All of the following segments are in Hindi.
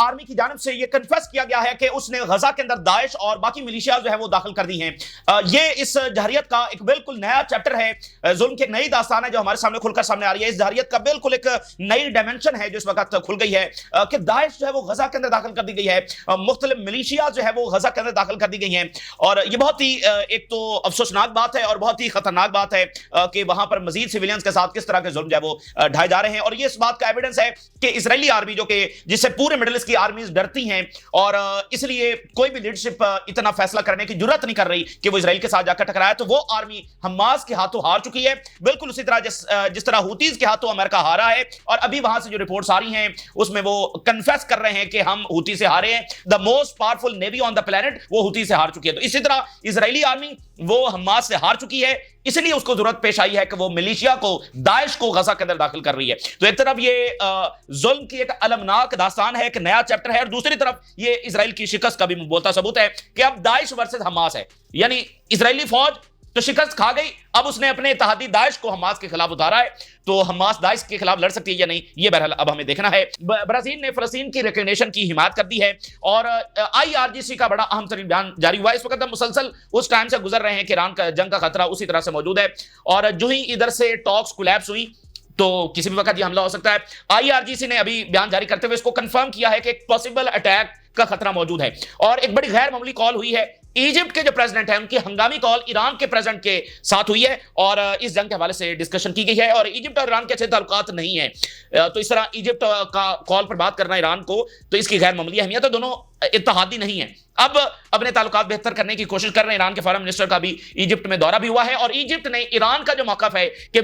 आर्मी की जानिब से यह कन्फेस किया गया है कि उसने गजा के अंदर दाइश और बाकी मिलिशिया जो है वो दाखिल कर दी हैं। ये इस जहरियत का एक बिल्कुल नया चैप्टर है, जुल्म की एक नई दास्तान है जो हमारे सामने खुलकर सामने आ रही है। इस जहरियत का बिल्कुल एक नई डायमेंशन है जो इस वक्त खुल गई है कि दाइश जो है वो गजा के अंदर दाखिल कर दी गई है, मुख्तलिफ मिलिशिया जो है वो गजा के अंदर दाखिल कर दी गई हैं। और ये बहुत ही एक तो अफसोसनाक बात है और बहुत ही खतरनाक बात है कि वहां पर मजीद सिविलियंस के साथ किस तरह के जुल्म जो है वो ढाए जा रहे हैं। और ये इस बात का एविडेंस है कि इजरायली आर्मी जो कि जिससे पूरे मिडिल ईस्ट की आर्मीज डरती हैं और इसलिए कोई भी लीडरशिप इतना फैसला करने की जरूरत नहीं कर रही कि वो इजराइल के साथ जाकर टकराए, तो वो आर्मी हमास के हाथों हार चुकी है, बिल्कुल उसी तरह जिस तरह हुतीज के हाथों अमेरिका हारा है। और अभी वहां से जो रिपोर्ट्स आ रही हैं उसमें वो कन्फेस कर रहे हैं कि हम हुती से हारे हैं, the most powerful navy on the planet वो हुती से हार चुकी है। तो इसी तरह इजरायली आर्मी वो हमास से हार चुकी है, इसलिए उसको जरूरत पेश आई है कि वो मिलिशिया को, दाइश को गजा के अंदर दाखिल कर रही है। तो एक तरफ ये जुल्म की एक अलमनाक दास्तान है, एक नया चैप्टर है, और दूसरी तरफ ये इजराइल की शिकस्त का भी बोलता सबूत है कि अब दाइश वर्सेस हमास है, यानी इजरायली फौज तो शिकस्त खा गई, अब उसने अपने इत्तेहादी दाइश को हमास के खिलाफ उतारा है। तो हमास दाइश के खिलाफ लड़ सकती है या नहीं, ये बहरहाल अब हमें देखना है। ब्राजील ने फलस्तीन की रिकग्निशन की हिमायत कर दी है और IRGC का बड़ा अहम तरीन बयान जारी हुआ है। इस वक्त हम मुसलसल उस टाइम से गुजर रहे हैं कि ईरान का जंग का खतरा उसी तरह से मौजूद है, और जो ही इधर से टॉक्स कोलैप्स हुई तो किसी भी वक्त ये हमला हो सकता है। IRGC ने अभी बयान जारी करते हुए इसको कंफर्म किया है कि एक पॉसिबल अटैक का खतरा मौजूद है। और एक बड़ी गैर मामूली कॉल हुई है, इजिप्ट के जो प्रेसिडेंट हैं उनकी हंगामी कॉल ईरान के प्रेसिडेंट के साथ हुई है और इस जंग के हवाले से डिस्कशन की गई है। और इजिप्ट और ईरान के अच्छे ताल्लुकात नहीं है, तो इस तरह इजिप्ट का कॉल पर बात करना ईरान को, तो इसकी गैर मामूली अहमियत है। दोनों इत्तेहादी नहीं है, अब अपने ताल्लुकात बेहतर करने की कोशिश कर रहे हैं। ईरान के फॉरेन मिनिस्टर का भी इजिप्ट में दौरा भी हुआ है और इजिप्ट ने ईरान का जो मौक़िफ़ है कि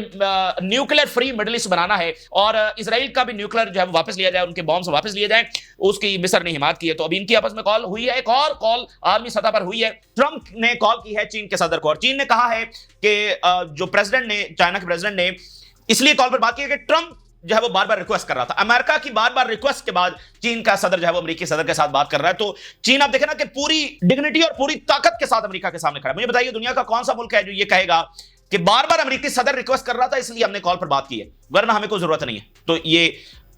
न्यूक्लियर फ्री मिडिल ईस्ट बनाना है और इजराइल का भी न्यूक्लियर जो है वापस लिया जाए, उनके बॉम्ब्स वापस लिए जाए, उसकी मिस्र ने हिमायत की है। तो अभी इनकी आपस में कॉल हुई है, एक और कॉल आर्मी सतह पर हुई है। ट्रंप ने कॉल की है चीन के सदर को, और चीन ने कहा है कि जो प्रेसिडेंट ने, चाइना के प्रेसिडेंट ने इसलिए कॉल पर बात की है कि ट्रंप जो है वो बार बार रिक्वेस्ट कर रहा था, अमेरिका की बार बार रिक्वेस्ट के बाद चीन का सदर जो है वो अमेरिकी सदर के साथ बात कर रहा है। तो चीन आप देखें ना कि पूरी डिग्निटी और पूरी ताकत के साथ अमेरिका के सामने खड़ा है। मुझे बताइए दुनिया का कौन सा मुल्क है जो ये कहेगा कि बार बार अमेरिकी सदर रिक्वेस्ट कर रहा था इसलिए हमने कॉल पर बात की है, वरना हमें कोई जरूरत नहीं है। तो ये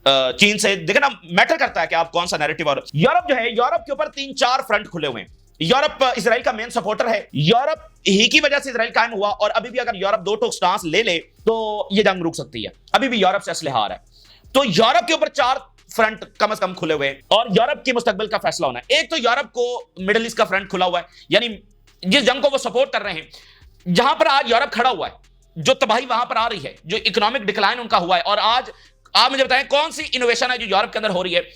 चीन से देखे ना मैटर करता है कि आप कौन सा नैरेटिव। और यूरोप जो है, यूरोप के ऊपर 3-4 फ्रंट खुले हुए हैं। यूरोप इजराइल का मेन सपोर्टर है, यूरोप ही की वजह से इजराइल कायम हुआ, और अभी भी अगर यूरोप दो टोक स्टांस ले ले तो ये जंग रुक सकती है। अभी भी यूरोप से असलहा आ रहा है, तो यूरोप के ऊपर 4 फ्रंट कम से कम खुले हुए हैं और यूरोप के मुस्तकबिल का फैसला होना है। एक तो यूरोप को मिडिल ईस्ट का फ्रंट खुला हुआ है, यानी जिस जंग को वो सपोर्ट कर रहे हैं, जहां पर आज यूरोप खड़ा हुआ है, जो तबाही वहां पर आ रही है, जो इकोनॉमिक डिक्लाइन उनका हुआ है। और आज आप मुझे बताएं कौन सी इनोवेशन है जो यूरोप के अंदर हो रही है,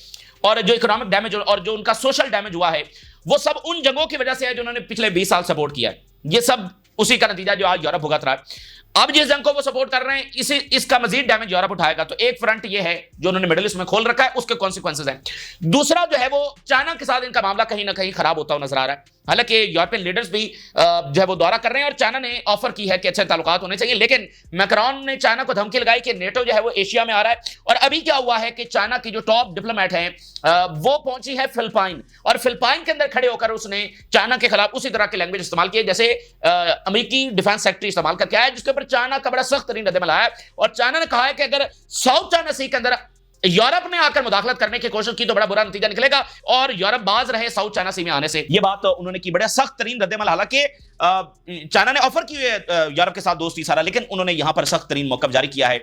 और जो इकोनॉमिक डैमेज और जो उनका सोशल डैमेज हुआ है वो सब उन जंगों की वजह से है जो उन्होंने पिछले 20 साल सपोर्ट किया है। ये सब उसी का नतीजा जो आज यूरोप भुगत रहा है। अब जिस जंग को वो सपोर्ट कर रहे हैं इसका मजीद डैमेज यूरोप उठाएगा। तो एक फ्रंट ये है जो उन्होंने मिडिल ईस्ट में खोल रखा है, उसके कॉन्सिक्वेंसेस हैं। दूसरा जो है वो चाइना के साथ इनका मामला कहीं ना कहीं खराब होता हुआ नजर आ रहा है। हालांकि यूरोपियन लीडर्स भी जो है वो दौरा कर रहे हैं और चाइना ने ऑफर की है कि अच्छे ताल्लुकात होने चाहिए, लेकिन मैक्रोन ने चाइना को धमकी लगाई कि नेटो जो है वो एशिया में आ रहा है। और अभी क्या हुआ है कि चाइना की जो टॉप डिप्लोमेट हैं वो पहुंची है फिलिपाइन, और फिलिपाइन के अंदर खड़े होकर उसने चाइना के खिलाफ उसी तरह की लैंग्वेज इस्तेमाल की है जैसे अमेरिकी डिफेंस सेक्रेटरी इस्तेमाल करके आया, जिसके ऊपर चाइना का बड़ा सख्त तरीन रद्द-ए-अमल आया। और चाइना ने कहा है कि अगर साउथ चाइना सी के अंदर यूरोप ने आकर मुदाखलत करने की कोशिश की तो बड़ा बुरा नतीजा निकलेगा, और यूरोप बाज रहे साउथ चाइना सी में आने से। यह बात उन्होंने की, बड़ा सख्त तरीन रद्द-ए-अमल। हालांकि चाइना ने ऑफर की है यूरोप के साथ दोस्ती सारा, लेकिन उन्होंने यहां पर सख्त तरीन मौक़िफ़ जारी किया है।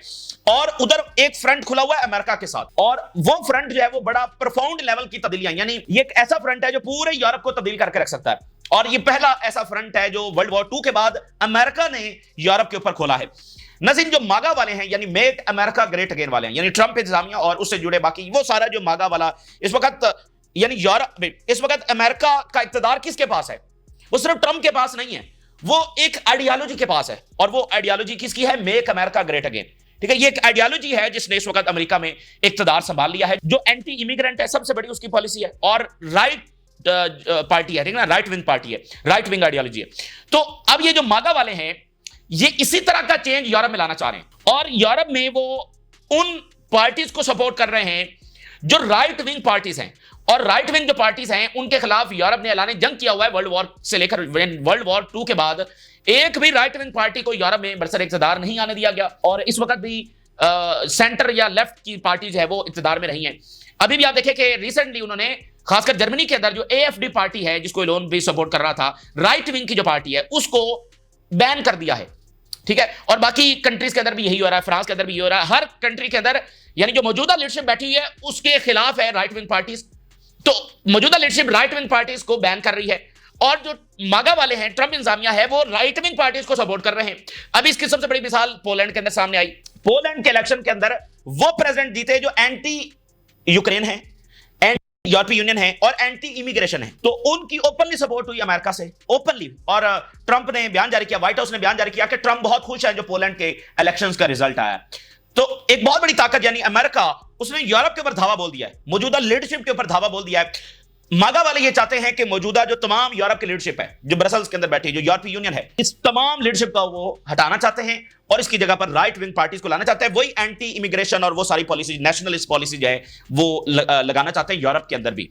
और उधर एक फ्रंट खुला हुआ है अमेरिका के साथ, और वो फ्रंट जो है वो बड़ा प्रोफाउंड लेवल की तब्दीलियां, यानी ये एक ऐसा फ्रंट है जो पूरे यूरोप को तब्दील करके रख सकता है। और ये पहला ऐसा फ्रंट है जो वर्ल्ड वॉर 2 के बाद अमेरिका ने यूरोप के ऊपर खोला है। नज़ीर जो मागा वाले हैं, यानी मेक अमेरिका ग्रेट अगेन वाले हैं, यानी ट्रंप इंतजामिया और उससे जुड़े बाकी वो सारा जो मागा वाला इस वक्त, यानी यूरोप में इस वक्त अमेरिका का इक़्तिदार किसके पास है? वो सिर्फ ट्रंप के पास नहीं है, वो एक आइडियोलॉजी के पास है। और वो आइडियोलॉजी किसकी है? Make America great again. ठीक है, ये एक आइडियोलॉजी है जिसने इस वक्त अमेरिका में इक़्तिदार संभाल लिया है। जो एंटी इमिग्रेंट है, सबसे बड़ी उसकी पॉलिसी है, और राइट पार्टी है, ठीक है ना, राइट विंग पार्टी है, राइट विंग आइडियोलॉजी है। तो अब ये जो मागा वाले हैं ये इसी तरह का चेंज यूरोप में लाना चाह रहे हैं, और यूरोप में वो उन पार्टीज को सपोर्ट कर रहे हैं जो राइट विंग पार्टीज हैं। और राइट विंग जो पार्टीज हैं उनके खिलाफ यूरोप ने ऐलान जंग किया हुआ है। वर्ल्ड वॉर से लेकर वर्ल्ड वॉर 2 के बाद एक भी राइट विंग पार्टी को यूरोप में बरसर इक़्तिदार नहीं आने दिया गया, और इस वक्त भी सेंटर या लेफ्ट की पार्टी जो है वो इक़्तिदार में रही हैं। अभी भी आप देखें कि रिसेंटली उन्होंने खासकर जर्मनी के अंदर जो एएफडी पार्टी है, जिसको इलोन भी सपोर्ट कर रहा था, राइट विंग की जो पार्टी है, उसको बैन कर दिया है। ठीक है, और बाकी कंट्रीज के अंदर भी यही हो रहा है, फ्रांस के अंदर भी यही हो रहा है, हर कंट्री के अंदर यानी जो मौजूदा लीडरशिप बैठी हुई है उसके खिलाफ है राइट विंग पार्टीज। तो मौजूदा लीडरशिप राइट विंग पार्टीज को बैन कर रही है, और जो मागा वाले हैं, ट्रंप इंतजामिया है, वो राइट विंग पार्टीज को सपोर्ट कर रहे हैं। अभी इसकी सबसे बड़ी मिसाल पोलैंड के अंदर सामने आई। पोलैंड के इलेक्शन के अंदर वो प्रेसिडेंट जीते जो एंटी यूक्रेन है, एंटी यूरोपीय यूनियन है और एंटी इमिग्रेशन है। तो उनकी ओपनली सपोर्ट हुई अमेरिका से, ओपनली। और ट्रंप ने बयान जारी किया, व्हाइट हाउस ने बयान जारी किया कि ट्रंप बहुत खुश है जो पोलैंड के इलेक्शंस का रिजल्ट आया। तो एक बहुत बड़ी ताकत यानी अमेरिका, उसने यूरोप के ऊपर धावा बोल दिया है, मौजूदा लीडरशिप के ऊपर धावा बोल दिया है। मागा वाले ये चाहते हैं कि मौजूदा जो तमाम यूरोप की लीडरशिप है, जो ब्रसल्स के अंदर बैठी, जो यूरोपीय यूनियन है, इस तमाम लीडरशिप का वो हटाना चाहते हैं और इसकी जगह पर राइट विंग पार्टीज को लाना चाहते हैं। वही एंटी इमिग्रेशन और वो सारी पॉलिसी, नेशनलिस्ट पॉलिसी जो है वो लगाना चाहते हैं यूरोप के अंदर भी।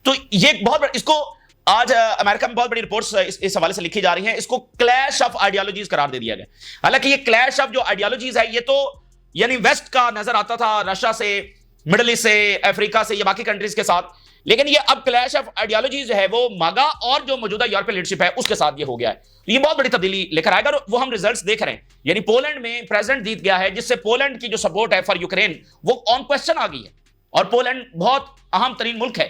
तो ये एक बहुत बड़ा, इसको आज अमेरिका में बहुत बड़ी रिपोर्ट्स इस हवाले से लिखी जा रही हैं, इसको क्लैश ऑफ आइडियोलॉजीज करार दे दिया गया। हालांकि ये क्लैश ऑफ जो आइडियोलॉजीज है, ये तो यानी वेस्ट का नजर आता था, रशिया से, मिडिल ईस्ट से, अफ्रीका से, ये बाकी कंट्रीज के साथ, लेकिन ये अब क्लैश ऑफ आइडियोलॉजी जो है वो मागा और जो मौजूदा यूरोपीय लीडरशिप है उसके साथ ये हो गया है। तो ये बहुत बड़ी तब्दीली लेकर आएगा, और वो हम रिजल्ट्स देख रहे हैं। यानी पोलैंड में प्रेसिडेंट जीत गया है, जिससे पोलैंड की जो सपोर्ट है फॉर यूक्रेन वो ऑन क्वेश्चन आ गई है, और पोलैंड बहुत अहम तरीन मुल्क है।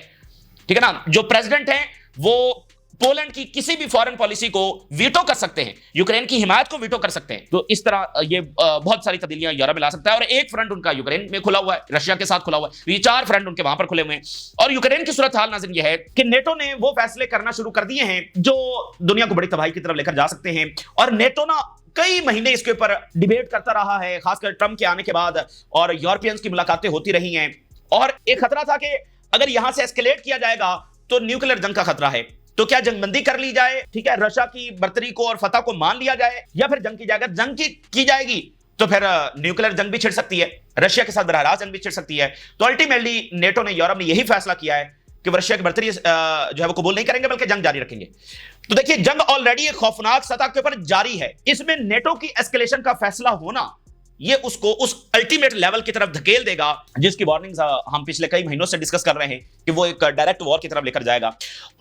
ठीक है ना, जो प्रेसिडेंट है वो पोलैंड की किसी भी फॉरेन पॉलिसी को वीटो कर सकते हैं, यूक्रेन की हिमायत को वीटो कर सकते हैं। तो इस तरह ये बहुत सारी तब्दीलियां यूरोप में ला सकता है। और एक फ्रंट उनका यूक्रेन में खुला हुआ है, रशिया के साथ खुला हुआ है, ये 4 फ्रंट उनके वहां पर खुले हुए हैं। और यूक्रेन की सूरत हाल नाज़रीन ये है कि नेटो ने वो फैसले करना शुरू कर दिए हैं जो दुनिया को बड़ी तबाही की तरफ लेकर जा सकते हैं। और नेटो ना कई महीने इसके ऊपर डिबेट करता रहा है, खासकर ट्रंप के आने के बाद, और यूरोपियंस की मुलाकातें होती रही हैं। और एक खतरा था कि अगर यहां से एस्केलेट किया जाएगा तो न्यूक्लियर जंग का खतरा है। तो क्या जंगबंदी कर ली जाए, ठीक है, रशिया की बर्तरी को और फतह को मान लिया जाए, या फिर जंग की जाएगा, जंग की जाएगी तो फिर न्यूक्लियर जंग भी छिड़ सकती है, रशिया के साथ बराह रास्त जंग भी छिड़ सकती है। तो अल्टीमेटली नेटो ने, यूरोप ने यही फैसला किया है कि रशिया की बर्तरी जो है वो कबूल नहीं करेंगे, बल्कि जंग जारी रखेंगे। तो देखिए, जंग ऑलरेडी एक खौफनाक सतह के ऊपर जारी है, इसमें नेटो की एस्केलेशन का फैसला होना ये उसको उस अल्टीमेट लेवल की तरफ धकेल देगा, जिसकी वार्निंग्स हम पिछले कई महीनों से डिस्कस कर रहे हैं कि वो एक डायरेक्ट वॉर की तरफ लेकर जाएगा।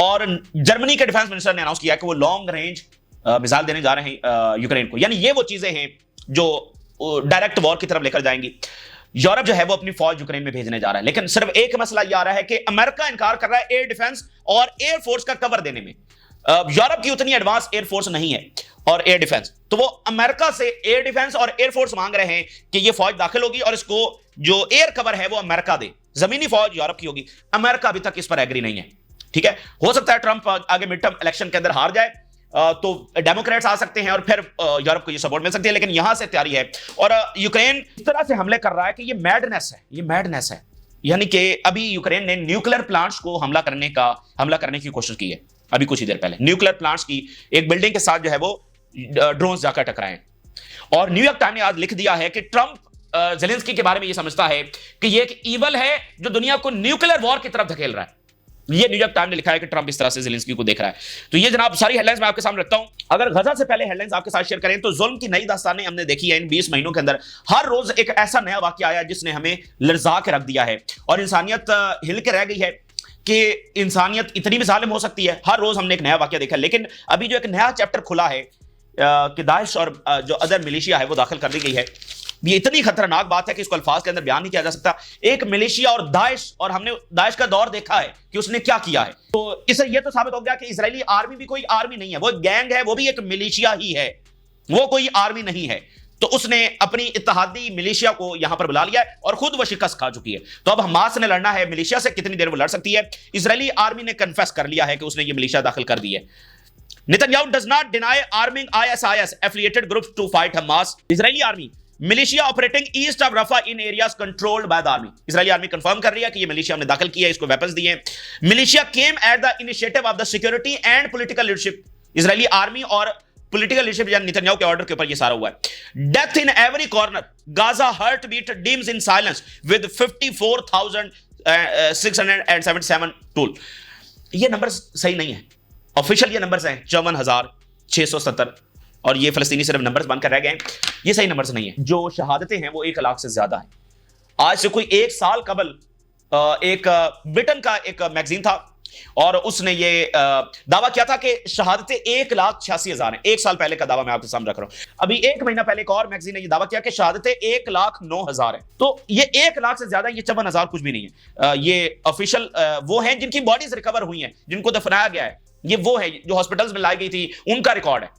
और जर्मनी के डिफेंस मिनिस्टर ने अनाउंस किया कि वो लॉन्ग रेंज मिसाइल देने जा रहे हैं यूक्रेन को। यानी ये वो चीजें हैं जो डायरेक्ट वॉर की तरफ लेकर जाएंगी। यूरोप जो है वो अपनी फौज यूक्रेन में भेजने जा रहा है, लेकिन सिर्फ एक मसला ये आ रहा है कि अमेरिका इनकार कर रहा है एयर डिफेंस और एयर फोर्स का कवर देने में। यूरोप की उतनी एडवांस एयर फोर्स नहीं है और एयर डिफेंस, तो वो अमेरिका से एयर डिफेंस और एयर फोर्स मांग रहे हैं कि ये फौज दाखिल होगी और इसको जो एयर कवर है वो अमेरिका दे, जमीनी फौज यूरोप की होगी। अमेरिका अभी तक इस पर एग्री नहीं है। ठीक है, हो सकता है ट्रंप आगे मिड टर्म इलेक्शन के अंदर हार जाए, तो डेमोक्रेट्स आ सकते हैं और फिर यूरोप को ये सपोर्ट मिल सकती है, लेकिन यहां से तैयारी है। और यूक्रेन इस तरह से हमले कर रहा है कि ये मैडनेस है, ये मैडनेस है। यानी कि अभी यूक्रेन ने न्यूक्लियर प्लांट्स को हमला करने की कोशिश की है, अभी कुछ ही देर पहले न्यूक्लियर प्लांट्स की एक बिल्डिंग के साथ जो है वो ड्रोन्स जाकर टकराए। और न्यूयॉर्क टाइम ने आज लिख दिया है कि ट्रंप ज़ेलेंस्की के बारे में ये समझता है कि ये एक ईवल है जो दुनिया को न्यूक्लियर वॉर की तरफ धकेल रहा है। ये न्यूयॉर्क टाइम ने लिखा है कि ट्रंप इस तरह से ज़ेलेंस्की को देख रहा है। तो ये जनाब सारी हेडलाइंस मैं आपके सामने रखता हूं। अगर गजा से पहले हेडलाइंस आपके साथ शेयर करें तो जुल्म की नई दास्तानें हमने देखी है इन 20 महीनों के अंदर। हर रोज एक ऐसा नया वाकया आया जिसने हमें लर्जा के रख दिया है और इंसानियत हिल के रह गई है कि इंसानियत इतनी भी जालिम हो सकती है। हर रोज हमने एक नया वाकया देखा, लेकिन अभी जो एक नया चैप्टर खुला है कि दाइश और जो अदर मिलिशिया है वो दाखिल कर दी गई है। ये इतनी खतरनाक बात है कि इसको अल्फाज के अंदर बयान नहीं किया जा सकता। एक मिलिशिया और दाइश, और हमने दाइश का दौर देखा है कि उसने क्या किया है। तो इससे यह तो साबित हो गया कि इजरायली आर्मी भी कोई आर्मी नहीं है, वो गैंग है, वो भी एक मिलिशिया ही है, वो कोई आर्मी नहीं है। तो उसने अपनी इत्तेहादी मिलिशिया को यहां पर बुला लिया है और खुद वो शिकस्त खा चुकी है। तो अब हमास ने लड़ना है मिलिशिया से, कितनी देर वो लड़ सकती है। इजरायली आर्मी ने कन्फेस कर लिया है कि उसने ये मिलिशिया दाखिल कर दी है। Netanyahu does not deny arming ISIS affiliated groups to fight Hamas. Israeli army militia operating east of Rafah in areas controlled by the army. Israeli army confirm कर रही है कि ये मिलिशिया हमने दाखिल किया है, इसको वेपन्स दिए। Militia came at the initiative of the security and political leadership. Israeli army और पॉलिटिकल लीडरशिप या नेतन्याहू के ऑर्डर के ऊपर ये सारा हुआ है। Death in every corner, Gaza heart beat dims in silence with 54,677 toll. ये नंबर सही नहीं है, ऑफिशियल ये नंबर्स हैं 54,670 और ये फलस्तीनी सिर्फ नंबर्स बनकर रह गए हैं। ये सही नंबर्स नहीं है। जो शहादतें हैं वो 1 लाख से ज्यादा है। आज से कोई 1 साल कबल एक ब्रिटेन का एक मैगजीन था और उसने ये दावा किया था कि शहादतें 1,86,000 हैं। एक साल पहले का दावा मैं आपके सामने रख रहा हूं। अभी एक महीना पहले एक और मैगजीन ने ये दावा किया कि शहादतें 1,09,000 हैं। तो ये 1 लाख से ज्यादा, ये 54,000 कुछ भी नहीं है। ये ऑफिशियल वो हैं जिनकी बॉडीज रिकवर हुई हैं, जिनको दफनाया गया है। ये वो है जो हॉस्पिटल्स में लाई गई थी, उनका रिकॉर्ड है।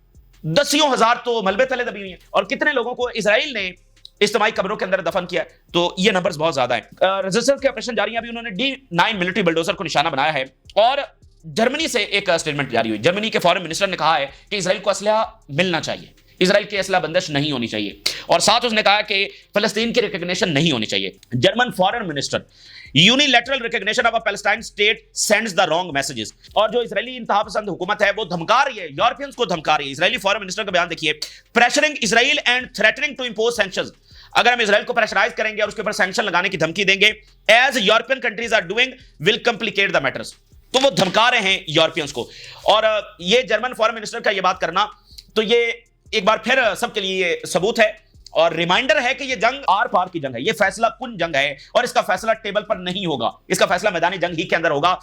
दसियों हजार तो मलबे तले दबी हुई हैं। और कितने लोगों को इजराइल ने इज्तिमाई कब्रों के अंदर दफन किया, तो ये नंबर्स बहुत ज्यादा हैं। रेजिस्टेंस के ऑपरेशन जारी हैं। अभी उन्होंने D9 मिलिट्री बुलडोजर को निशाना बनाया है और जर्मनी से एक स्टेटमेंट जारी हुई। जर्मनी के फॉरेन मिनिस्टर ने कहा है कि इजराइल को असलहा मिलना चाहिए, इजराइल की असलहा बंदिश नहीं होनी चाहिए, और साथ उसने कहा कि फलस्तीन की रिकॉग्निशन नहीं होनी चाहिए। German foreign minister, unilateral recognition of a Palestine state sends the wrong messages. और जो इजरायली इंतहा पसंद हुकूमत है वो धमका रही है, यूरोपियंस को धमका रही है। इजरायली फॉरेन मिनिस्टर का बयान देखिए, pressuring Israel and threatening to impose sanctions. अगर हम इजराइल को प्रेशराइज करेंगे और उसके ऊपर सैंक्शन लगाने की धमकी देंगे, as European countries are doing, will complicate the matters. तो वो धमका रहे हैं यूरोपियंस को। और ये जर्मन फॉरेन मिनिस्टर का ये बात करना, तो ये एक बार फिर सबके लिए सबूत है और रिमाइंडर है कि ये जंग आर पार की जंग है, ये फैसला कुन जंग है और इसका फैसला टेबल पर नहीं होगा, इसका फैसला मैदानी जंग ही के अंदर होगा।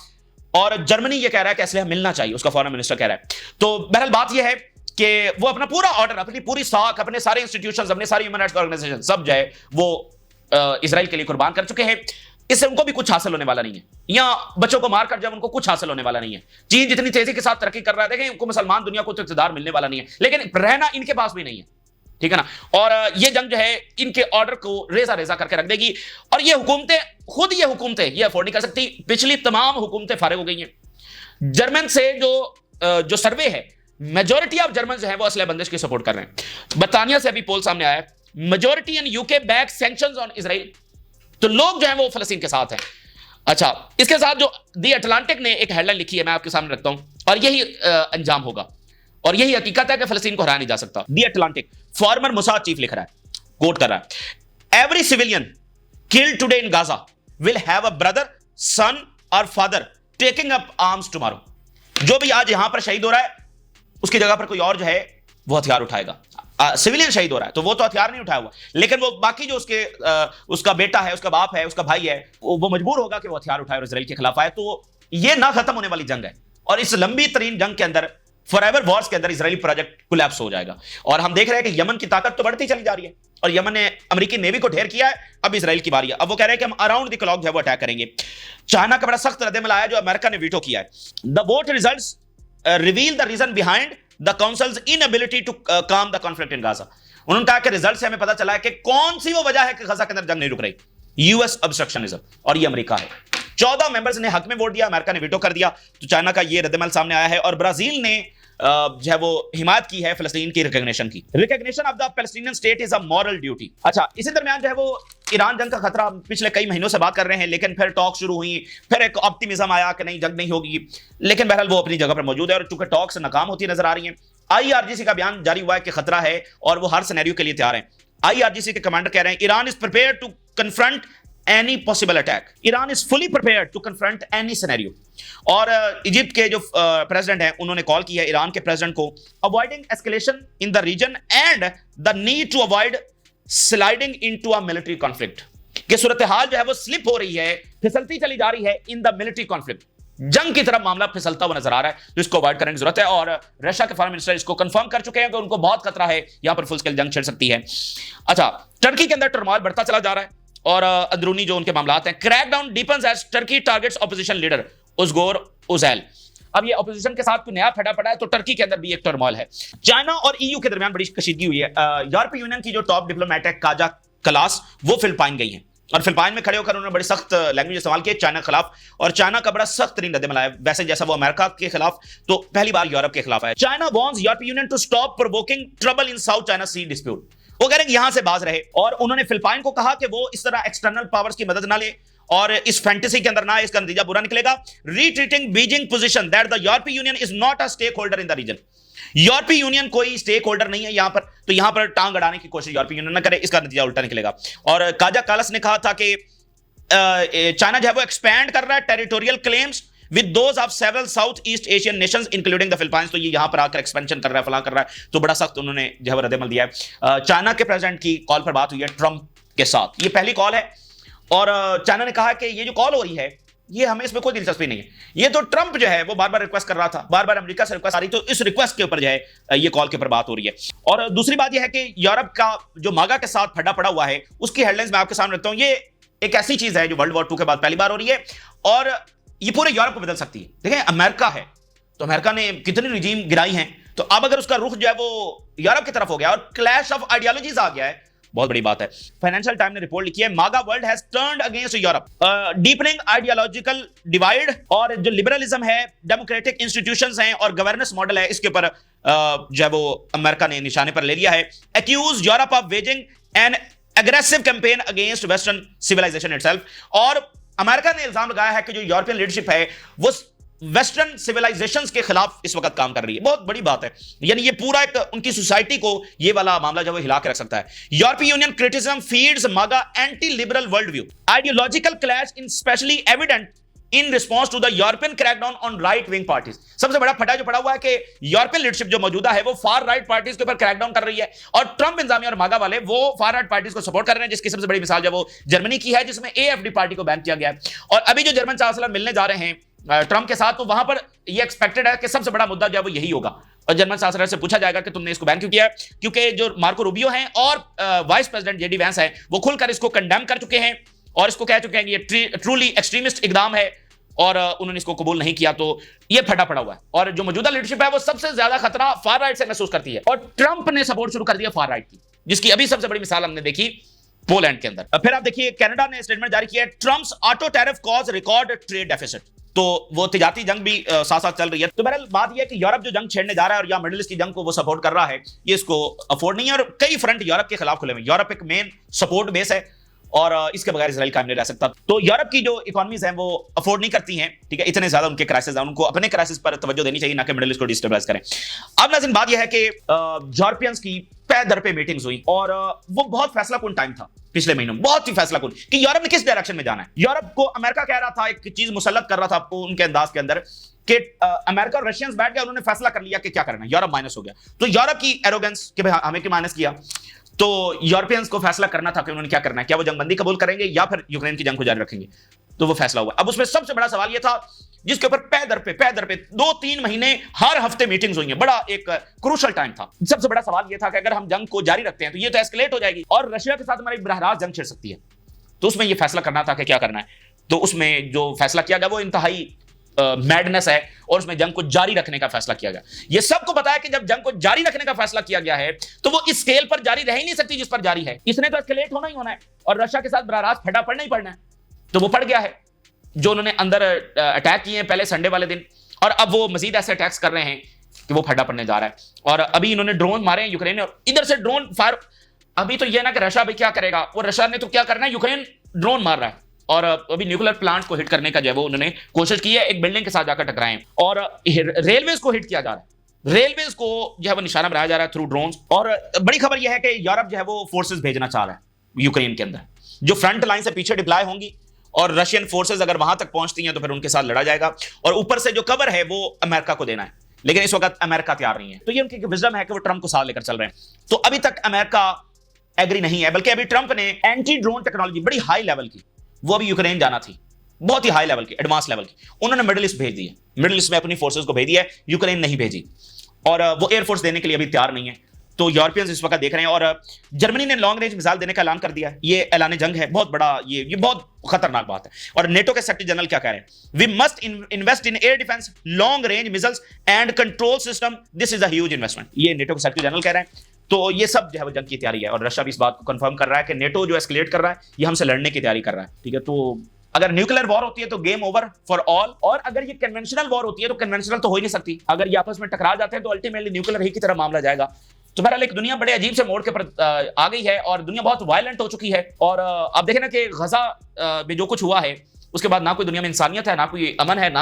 और जर्मनी ये कह रहा है कि असलहा मिलना चाहिए, उसका फॉरेन मिनिस्टर कह रहा है। तो बहरहाल बात ये है कि वो अपना पूरा ऑर्डर, अपनी पूरी साख, अपने सारे इंस्टीट्यूशंस, अपने सारे ह्यूमन राइट्स ऑर्गेनाइजेशन सब जो है वो इजराइल के लिए कुर्बान कर चुके हैं। इससे उनको भी कुछ हासिल होने वाला नहीं है। यहाँ बच्चों को मारकर जब उनको कुछ हासिल होने वाला नहीं है। चीन जितनी तेजी के साथ तरक्की कर रहा है, देखें, उनको मुसलमान दुनिया को तो इक़्तिदार मिलने वाला नहीं है, लेकिन रहना इनके पास भी नहीं है, ठीक है ना। और ये जंग जो है इनके ऑर्डर को रेजा रेजा करके रख देगी। और ये हुकूमतें खुद, ये हुकूमतें ये अफोर्ड नहीं कर सकती। पिछली तमाम हुकूमतें फारिग हो गई हैं। जर्मन से जो सर्वे है, मेजॉरिटी ऑफ जर्मन जो है वो असलहा बंदिश की सपोर्ट कर रहे हैं। बर्तानिया से अभी पोल सामने आया है, majority in UK back sanctions on Israel. तो लोग जो है वो फलस्तीन के साथ हैं। अच्छा, इसके साथ जो दी अटलांटिक ने एक हेडलाइन लिखी है, मैं आपके सामने रखता हूं, और यही अंजाम होगा और यही हकीकत है कि फलस्तीन को हराया नहीं जा सकता। The Atlantic former Mossad chief लिख रहा है, कोट कर रहा है, every civilian killed today in Gaza will have a brother, son और father taking up arms tomorrow. जो भी आज यहां पर शहीद हो रहा है, उसकी जगह पर कोई और जो है वो हथियार उठाएगा। सिविलियन शहीद हो रहा है तो वो तो हथियार नहीं उठाया हुआ, लेकिन वो बाकी जो उसका बेटा है, उसका बाप है, उसका भाई है, वो मजबूर होगा कि वो हथियार उठाए और इजराइल के खिलाफ आए। तो ये ना खत्म होने वाली जंग है और इस लंबी तरीन जंग के अंदर, फॉरएवर वॉर्स के अंदर, इजरायली प्रोजेक्ट कोलैप्स हो जाएगा। और हम देख रहे हैं कि यमन की ताकत तो बढ़ती चली जा रही है और यमन ने अमेरिकी नेवी को ढेर किया है। अब इजराइल की बारी है। अब वो कह रहे हैं कि हम अराउंड द क्लॉक जो है वो अटैक करेंगे। चाइना का बड़ा सख्त रद्द-ए-अमल आया जो अमेरिका ने वीटो किया है। The vote results reveal the reason behind the council's inability to calm the conflict in Gaza. उन्होंने कहा कि रिजल्ट से हमें पता चला है कि कौन सी वो वजह है कि गजा के अंदर जंग नहीं रुक रही, यूएस ऑब्स्ट्रक्शनिज्म, और ये अमेरिका है। 14 मेंबर्स ने हक में वोट दिया, अमेरिका ने वीटो कर दिया। तो चाइना का ये रद्द-ए-अमल सामने आया है और ब्राजील ने जो है वो हिमायत की है फिलिस्तीन की रिकॉग्निशन की। Recognition of the Palestinian state is a moral duty. अच्छा, इसी दरमियान जो है वो ईरान जंग का खतरा पिछले कई महीनों से बात कर रहे हैं, लेकिन फिर टॉक शुरू हुई, फिर एक ऑप्टिमिज्म आया कि नहीं जंग नहीं होगी, लेकिन बहरहाल वो अपनी जगह पर मौजूद है और चूंकि टॉक्स नाकाम होती नजर आ रही हैं। IRGC का बयान जारी हुआ है कि खतरा है और वो हर सिनेरियो के लिए तैयार है। IRGC के कमांडर कह रहे हैं, Iran is prepared to confront any possible attack. Iran is fully prepared to confront any scenario. और इजिप्ट के जो प्रेसिडेंट हैं उन्होंने कॉल की है ईरान के प्रेसिडेंट को, avoiding escalation in the region and the need to avoid sliding into a military conflict. कि सूरत हाल जो है वो स्लिप हो रही है, फिसलती चली जा रही है इन द मिलिट्री कॉन्फ्लिक्ट। जंग की तरफ मामला फिसलता हुआ नजर आ रहा है, तो इसको अवॉइड करने की जरूरत है। और रशिया के फॉरेन मिनिस्टर इसको कंफर्म कर चुके हैं कि उनको बहुत खतरा है, यहां पर फुल स्केल जंग छिड़ सकती है। अच्छा, टर्की के अंदर टर्मोइल बढ़ता चला जा रहा है और अंदरूनी जो उनके मामलात हैं, crackdown deepens as Turkey targets opposition leader Ozgur Ozel. अब ये ऑपोजिशन के साथ कोई नया फटा पड़ा है तो टर्की के अंदर भी एक टर्मोइल है। चाइना और EU के दरमियान बड़ी कशीदगी हुई है। यूरोपीय यूनियन की जो टॉप डिप्लोमेट है काजा कलास, वो फिलिपाइन गई हैं और फिलिपाइन में खड़े होकर उन्होंने बड़े सख्त लैंग्वेज इस्तेमाल किए चाइना के खिलाफ। और चाइना का बड़ा सख्त तरीन रद्द-ए-अमल आया, वैसे जैसा वो अमेरिका के खिलाफ तो पहली बार यूरोप के खिलाफ आया। China wants European Union to stop provoking trouble in South China Sea dispute. वो कह रहे हैं यहां से बाज रहे और उन्होंने फिलिपाइन को कहा कि वो इस तरह एक्सटर्नल पावर्स की मदद ना ले और इस फैंटेसी के अंदर ना, इसका नतीजा बुरा निकलेगा। Retreating Beijing position that the European Union is not a stake holder in the region. European Union कोई स्टेक होल्डर नहीं है यहां पर, तो यहां पर टांग अड़ाने की कोशिश यूरोपीय यूनियन न करे, इसका नतीजा उल्टा निकलेगा। और काजा कालस ने कहा था कि चाइना जो है वो एक्सपैंड कर रहा है territorial claims with those of several south east Asian Nations including the Philippines. तो ये यहां पर आकर एक्सपेंशन कर रहा है, फलां कर रहा है, तो बड़ा सख्त उन्होंने जो है रद्द-ए-अमल दिया है। चाइना के प्रेसिडेंट की कॉल पर बात हुई है ट्रंप के साथ, ये पहली कॉल है और चाइना ने कहा कि ये जो कॉल हो रही है ये हमें इसमें कोई दिलचस्पी नहीं है। ये तो ट्रंप जो है वो बार बार रिक्वेस्ट कर रहा था, बार बार अमेरिका से रिक्वेस्ट आ रही, तो इस रिक्वेस्ट के ऊपर जो है ये कॉल के ऊपर बात हो रही है। और दूसरी बात ये है कि यूरोप का जो मागा के साथ फड्डा पड़ा हुआ है उसकी हेडलाइंस मैं आपके सामने रखता हूं। ये एक ऐसी चीज है जो वर्ल्ड वॉर 2 के बाद पहली बार हो रही है और ये पूरे यूरोप को बदल सकती है। देखें अमेरिका है तो अमेरिका ने कितनी रिजीम गिराई हैं, तो अब अगर उसका रुख जो है वो यूरोप की तरफ हो गया और क्लैश ऑफ आइडियोलॉजीज आ गया है, बहुत बड़ी बात है। फाइनेंशियल टाइम ने रिपोर्ट लिखी है मागा world has turned against Europe, deepening ideological divide, और जो लिबरलिज्म है, डेमोक्रेटिक इंस्टीट्यूशंस हैं और गवर्नेंस मॉडल है, इसके ऊपर जो है वो अमेरिका ने निशाने पर ले लिया है। Accuse Europe of waging an aggressive campaign against western civilization itself, और अमेरिका ने इल्जाम लगाया है कि जो यूरोपियन लीडरशिप है वो वेस्टर्न सिविलाइजेशंस के खिलाफ इस वक्त काम कर रही है। बहुत बड़ी बात है, यानी ये पूरा एक उनकी सोसाइटी को ये वाला मामला जो है हिला के रख सकता है। European Union criticism feeds MAGA anti liberal world view, ideological clash in specially evident in response to the European crackdown on right wing parties. सबसे बड़ा फटा जो पड़ा हुआ है कि यूरोपियन लीडरशिप जो मौजूदा है वो फार राइट पार्टीज के ऊपर क्रैकडाउन कर रही है और ट्रंप इंतजामिया और मागा वाले वो फार राइट पार्टीज को सपोर्ट कर रहे हैं, जिसकी सबसे बड़ी मिसाल जो वो जर्मनी की है जिसमें एएफडी पार्टी को बैन किया गया है। और अभी जो जर्मन चांसलर मिलने जा रहे हैं ट्रंप के साथ, तो वहां पर ये एक्सपेक्टेड है कि सबसे बड़ा मुद्दा जो है वो यही होगा और जर्मन चांसलर से पूछा जाएगा कि तुमने इसको बैन क्यों किया है, क्योंकि जो मार्को रूबियो हैं और वाइस प्रेसिडेंट जेडी वैंस हैं वो खुलकर इसको कंडेम कर चुके हैं और इसको कह चुके हैं कि ये ट्रूली एक्सट्रीमिस्ट इकदाम है और उन्होंने इसको कबूल नहीं किया, तो ये फटा पड़ा हुआ है। और जो मौजूदा लीडरशिप है वो सबसे ज्यादा खतरा फार राइट से महसूस करती है और ट्रंप ने सपोर्ट शुरू कर दिया फार राइट की, जिसकी अभी सबसे बड़ी मिसाल हमने देखी पोलैंड के अंदर। फिर आप देखिए कनाडा ने स्टेटमेंट जारी किया है, Trump's auto tariff cause record trade deficit, तो वो तिजारती जंग भी साथ साथ चल रही है। तो बहरहाल बात यह है कि यूरोप जो जंग छेड़ने जा रहा है और या मिडिल ईस्ट की जंग को वो सपोर्ट कर रहा है, ये इसको अफोर्ड नहीं है और कई फ्रंट यूरोप के खिलाफ खुले हुए। यूरोप एक मेन सपोर्ट बेस है और इसके बगैर इजराइल कायम नहीं रह सकता। तो यूरोप की जो इकोनॉमीज हैं वो अफोर्ड नहीं करती हैं, ठीक है, इतने ज्यादा उनके क्राइसिस हैं, उनको अपने क्राइसिस पर तवज्जो देनी चाहिए, ना कि मिडिल ईस्ट को डिस्टर्बेंस करें। अब नाज़रीन बात यह है कि यूरोपियंस की पे दर पे मीटिंग्स हुई और वो बहुत फैसलाकुन टाइम था पिछले महीनों में, बहुत ही फैसलाकुन कि यूरोप ने किस डायरेक्शन में जाना है। यूरोप को अमेरिका कह रहा था, एक चीज मुसल्लत कर रहा था उनके अंदाज के अंदर कि अमेरिका और रशियंस बैठ गए, उन्होंने फैसला कर लिया कि क्या करना है, यूरोप माइनस हो गया। तो यूरोप की एरोगेंस कि भाई हमें क्यों माइनस किया, तो यूरोपियंस को फैसला करना था कि उन्होंने क्या करना है, क्या वो जंगबंदी कबूल करेंगे या फिर यूक्रेन की जंग को जारी रखेंगे। तो वो फैसला हुआ। अब उसमें सबसे बड़ा सवाल यह था जिसके ऊपर पै दर पे 2-3 महीने हर हफ्ते मीटिंग्स हुई हैं, बड़ा एक क्रूशल टाइम था। सबसे बड़ा सवाल यह था कि अगर हम जंग को जारी रखते हैं तो ये तो एस्केलेट हो जाएगी और रशिया के साथ हमारी बरहरास्त जंग छिड़ सकती है। तो उसमें यह फैसला करना था कि क्या करना है। तो उसमें जो फैसला किया गया वो इंतहाई मैडनेस है और उसमें जंग को जारी रखने का फैसला किया गया। यह सबको पता है कि जब जंग को जारी रखने का फैसला किया गया है तो वो इस स्केल पर जारी रह ही नहीं सकती जिस पर जारी है, इसने तो एस्केलेट होना ही होना है और रशिया के साथ बरहरास्त फटा पड़ना ही पड़ना है। तो वो पड़ गया है, जो उन्होंने अंदर अटैक किए हैं पहले संडे वाले दिन, और अब वो मजीद ऐसे अटैक्स कर रहे हैं कि वो फटा पड़ने जा रहा है। और अभी इन्होंने ड्रोन मारे हैं यूक्रेन ने और इधर से ड्रोन फायर। अभी तो यह ना कि रशिया भी क्या करेगा, वो रशिया ने तो क्या करना है, यूक्रेन ड्रोन मार रहा है और अभी न्यूक्लियर प्लांट को हिट करने का जो है वो उन्होंने कोशिश की है, एक बिल्डिंग के साथ जाकर टकराए और रेलवेज को हिट किया जा रहा है, रेलवेज को जो है वो निशाना बनाया जा रहा है थ्रू ड्रोन्स। और बड़ी खबर यह है कि यूरोप जो है वो फोर्सेस भेजना चाह रहा है यूक्रेन के अंदर, जो फ्रंट लाइन से पीछे डिप्लॉय होंगी और रशियन फोर्सेस अगर वहां तक पहुंचती हैं तो फिर उनके साथ लड़ा जाएगा और ऊपर से जो कवर है वो अमेरिका को देना है, लेकिन इस वक्त अमेरिका तैयार नहीं है। तो ये उनकी विजडम है कि वो ट्रंप को साथ लेकर चल रहे हैं। तो अभी तक अमेरिका एग्री नहीं है, बल्कि अभी ट्रंप ने एंटी ड्रोन टेक्नोलॉजी बड़ी हाई लेवल की, वो अभी यूक्रेन जाना थी, बहुत ही हाई लेवल की, एडवांस लेवल की, उन्होंने मिडिल ईस्ट भेज दी है, मिडिल ईस्ट में अपनी फोर्सेस को भेज दिया है, यूक्रेन नहीं भेजी और वो एयरफोर्स देने के लिए अभी तैयार नहीं है। तो यूरोपियंस इस वक्त देख रहे हैं और जर्मनी ने लॉन्ग रेंज मिसाइल देने का ऐलान कर दिया है। ये ऐलान जंग है, बहुत बड़ा, ये बहुत खतरनाक बात है। और नेटो के सेक्रेटरी जनरल क्या कह रहे हैं, we must invest in air defence, long range missiles and control system, this is a huge investment, ये नेटो के सेक्रेटरी जनरल कह रहे हैं। तो ये सब जो है वो जंग की तैयारी है और रशिया भी इस बात को कंफर्म कर रहा है कि नेटो जो एस्केलेट कर रहा है ये हमसे लड़ने की तैयारी कर रहा है, ठीक है। तो अगर न्यूक्लियर वॉर होती है तो गेम ओवर फॉर ऑल, और अगर ये कन्वेंशनल वॉर होती है तो कन्वेंशनल तो हो ही नहीं सकती, अगर ये आपस में टकरा जाते हैं तो अल्टीमेटली न्यूक्लियर ही की तरह मामला जाएगा। तो बहरहाल एक दुनिया बड़े अजीब से मोड़ के पर आ गई है और दुनिया बहुत वायलेंट हो चुकी है। और आप देखें ना कि गजा में जो कुछ हुआ है उसके बाद ना कोई दुनिया में इंसानियत है, ना कोई अमन है, ना